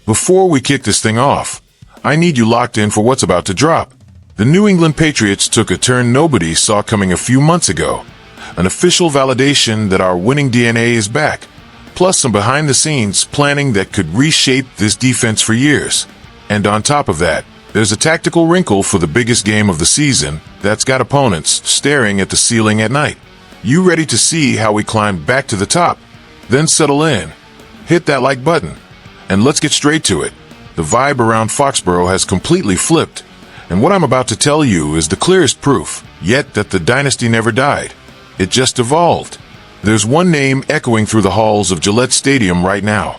Before we kick this thing off, I need you locked in for what's about to drop. The New England Patriots took a turn nobody saw coming a few months ago. An official validation that our winning DNA is back, plus some behind-the-scenes planning that could reshape this defense for years. And on top of that, there's a tactical wrinkle for the biggest game of the season that's got opponents staring at the ceiling at night. You ready to see how we climb back to the top? Then settle in, hit that like button, and let's get straight to it. The vibe around Foxborough has completely flipped, and what I'm about to tell you is the clearest proof yet that the dynasty never died. It just evolved. There's one name echoing through the halls of Gillette Stadium right now,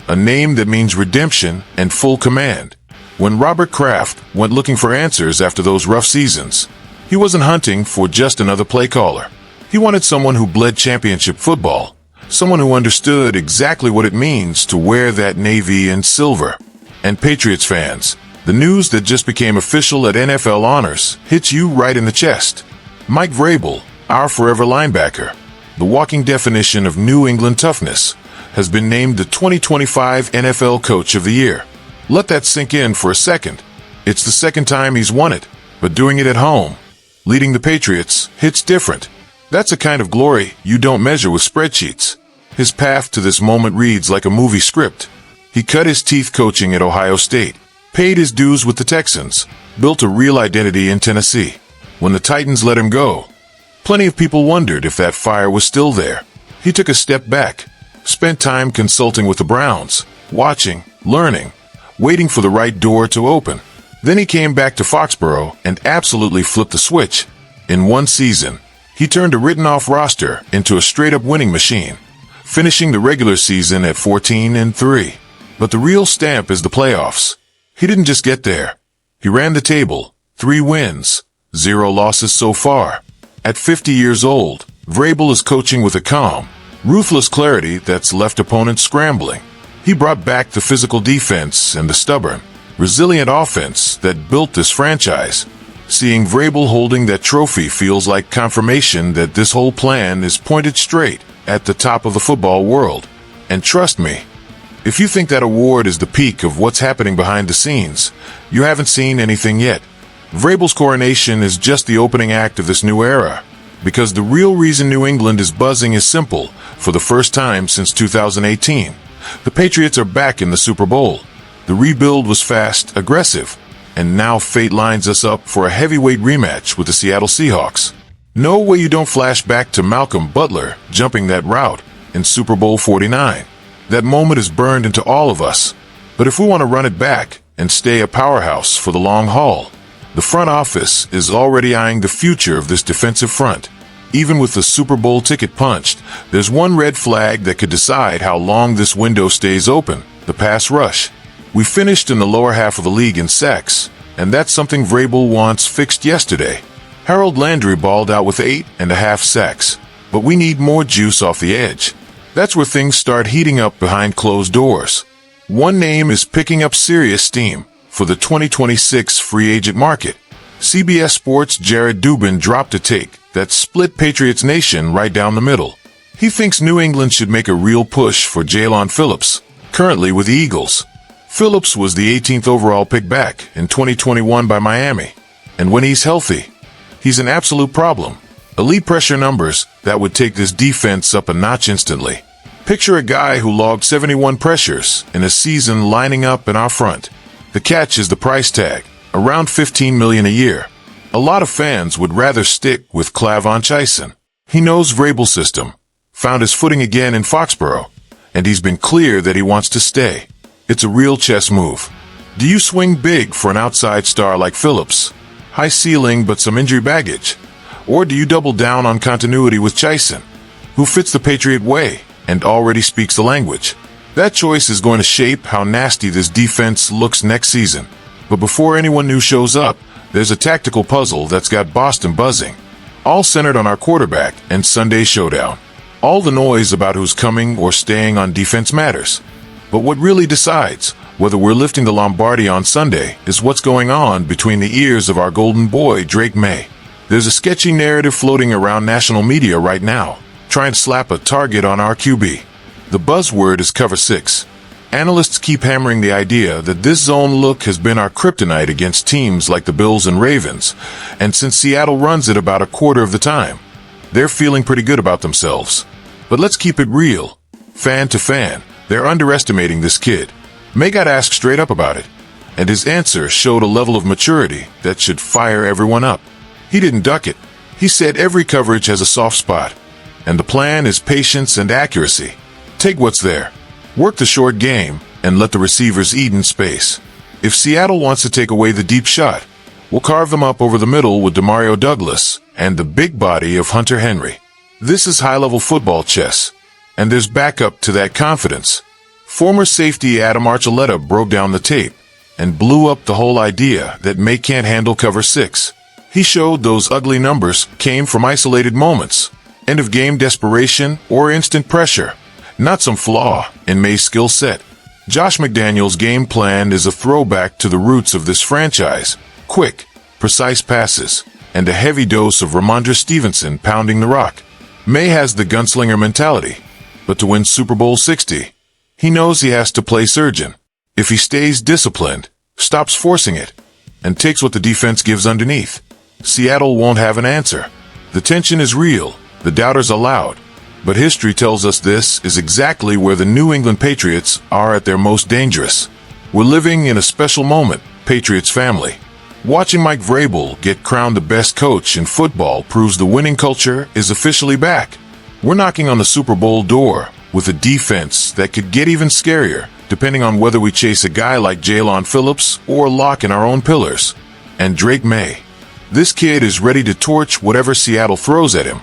a name that means redemption and full command. When Robert Kraft went looking for answers after those rough seasons, he wasn't hunting for just another play caller. He wanted someone who bled championship football, someone who understood exactly what it means to wear that navy and silver. And Patriots fans, the news that just became official at NFL Honors hits you right in the chest. Mike Vrabel, our forever linebacker, the walking definition of New England toughness, has been named the 2025 NFL Coach of the Year. Let that sink in for a second. It's the second time he's won it, but doing it at home, leading the Patriots, hits different. That's a kind of glory you don't measure with spreadsheets. His path to this moment reads like a movie script. He cut his teeth coaching at Ohio State, paid his dues with the Texans, built a real identity in Tennessee. When the Titans let him go, plenty of people wondered if that fire was still there. He took a step back, spent time consulting with the Browns, watching, learning, waiting for the right door to open. Then he came back to Foxborough and absolutely flipped the switch. In one season, he turned a written-off roster into a straight-up winning machine, finishing the regular season at 14-3. But the real stamp is the playoffs. He didn't just get there. He ran the table, 3 wins, 0 losses so far. At 50 years old, Vrabel is coaching with a calm, ruthless clarity that's left opponents scrambling. He brought back the physical defense and the stubborn, resilient offense that built this franchise. Seeing Vrabel holding that trophy feels like confirmation that this whole plan is pointed straight at the top of the football world. And trust me, if you think that award is the peak of what's happening behind the scenes, you haven't seen anything yet. Vrabel's coronation is just the opening act of this new era, because the real reason New England is buzzing is simple. For the first time since 2018, the Patriots are back in the Super Bowl. The rebuild was fast, aggressive, and now fate lines us up for a heavyweight rematch with the Seattle Seahawks. No way you don't flash back to Malcolm Butler jumping that route in Super Bowl 49. That moment is burned into all of us. But if we want to run it back and stay a powerhouse for the long haul, the front office is already eyeing the future of this defensive front. Even with the Super Bowl ticket punched, there's one red flag that could decide how long this window stays open: the pass rush. We finished in the lower half of the league in sacks, and that's something Vrabel wants fixed yesterday. Harold Landry balled out with 8.5 sacks, but we need more juice off the edge. That's where things start heating up behind closed doors. One name is picking up serious steam for the 2026 free agent market. CBS Sports' Jared Dubin dropped a take that split Patriots Nation right down the middle. He thinks New England should make a real push for Jalen Phillips, currently with the Eagles. Phillips was the 18th overall pick back in 2021 by Miami, and when he's healthy, he's an absolute problem. Elite pressure numbers that would take this defense up a notch instantly. Picture a guy who logged 71 pressures in a season lining up in our front. The catch is the price tag, around $15 million a year. A lot of fans would rather stick with Clavon Chaisson. He knows Vrabel's system, found his footing again in Foxborough, and he's been clear that he wants to stay. It's a real chess move. Do you swing big for an outside star like Phillips, high ceiling but some injury baggage? Or do you double down on continuity with Chaisson, who fits the Patriot way and already speaks the language? That choice is going to shape how nasty this defense looks next season. But before anyone new shows up, there's a tactical puzzle that's got Boston buzzing, all centered on our quarterback and Sunday showdown. All the noise about who's coming or staying on defense matters. But what really decides whether we're lifting the Lombardi on Sunday is what's going on between the ears of our golden boy, Drake May. There's a sketchy narrative floating around national media right now, trying to slap a target on our QB. The buzzword is cover 6. Analysts keep hammering the idea that this zone look has been our kryptonite against teams like the Bills and Ravens, and since Seattle runs it about a quarter of the time, they're feeling pretty good about themselves. But let's keep it real. Fan to fan, they're underestimating this kid. May got asked straight up about it, and his answer showed a level of maturity that should fire everyone up. He didn't duck it. He said every coverage has a soft spot, and the plan is patience and accuracy. Take what's there. Work the short game, and let the receivers eat in space. If Seattle wants to take away the deep shot, we'll carve them up over the middle with Demario Douglas and the big body of Hunter Henry. This is high-level football chess, and there's backup to that confidence. Former safety Adam Archuleta broke down the tape and blew up the whole idea that May can't handle cover 6. He showed those ugly numbers came from isolated moments, end-of-game desperation or instant pressure, not some flaw in May's skill set. Josh McDaniels' game plan is a throwback to the roots of this franchise: quick, precise passes, and a heavy dose of Ramondre Stevenson pounding the rock. May has the gunslinger mentality, but to win Super Bowl 60, he knows he has to play surgeon. If he stays disciplined, stops forcing it, and takes what the defense gives underneath, Seattle won't have an answer. The tension is real, the doubters are loud, but history tells us this is exactly where the New England Patriots are at their most dangerous. We're living in a special moment, Patriots family. Watching Mike Vrabel get crowned the best coach in football proves the winning culture is officially back. We're knocking on the Super Bowl door with a defense that could get even scarier, depending on whether we chase a guy like Jalen Phillips or lock in our own pillars. And Drake May. This kid is ready to torch whatever Seattle throws at him.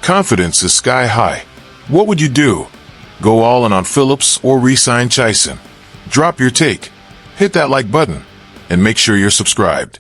Confidence is sky high. What would you do? Go all in on Phillips or re-sign Chison? Drop your take, hit that like button, and make sure you're subscribed.